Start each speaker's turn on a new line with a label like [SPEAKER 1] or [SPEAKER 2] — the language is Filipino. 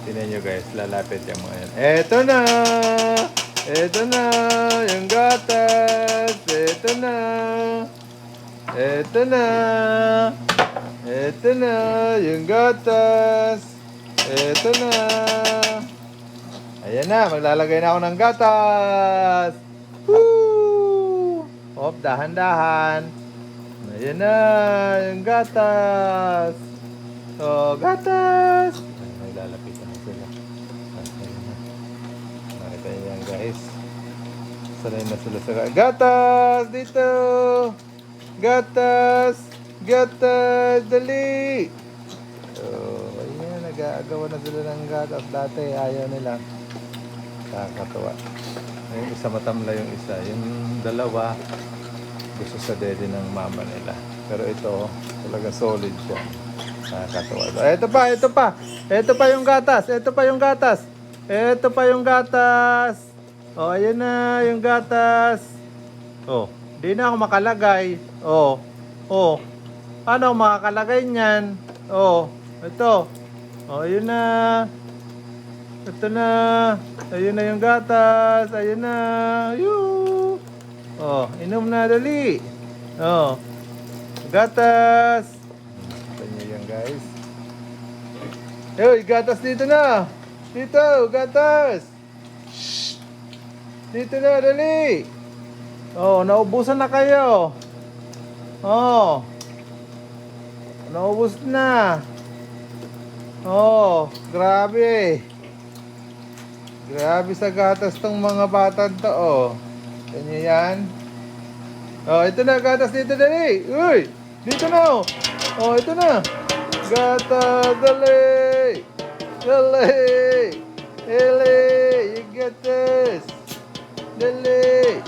[SPEAKER 1] Tingnan nyo guys, lalapit yung mga yan. Eto na! Eto na! Yung gatas! Eto na! Eto na! Eto na! Yung gatas! Eto na! Ayan na, maglalagay na ako ng gatas! Woo! Hop, dahan-dahan. Ayan na, yung gatas! Oh, gatas! Ay, lalapitan na sila. Ayan na. Nakita niyo yan guys. Sanay na sila sa gatas! Dito! Gatas! Gatas! Dali! Oh, ayan, nag-aagawa na sila ng gatas. Dati ayaw nila. Nakakatawa. Yung isa matamla yung isa. Yung dalawa, gusto sa dede ng mama nila. Pero ito, talaga solid siya. Nakakatawa. Ito pa, ito pa. Ito pa yung gatas. Ito pa yung gatas. Ito pa yung gatas. Oh, ayan na yung gatas. Oh, di na ako makalagay. Oh, oh. Paano ako makakalagay niyan? Oh, ito. Oh, ayun na. Ito na. Ayun na yung gatas. Ayun na. Yoo. Oh, inom na dali. Oh. Gatas. Ito nyo yan guys. Hey, gatas dito na. Dito, gatas. Shh. Dito na, dali. Oh, naubusan na kayo. Oh. Naubos na. Oh, grabe. Grabe sa gatas tong mga bata to, oh. Ganyan yan. Oh, ito na, gatas dito, dali. Uy, dito na, oh. Oh, ito na. Gatas, dali. Dali. Dali, you get this. Dali.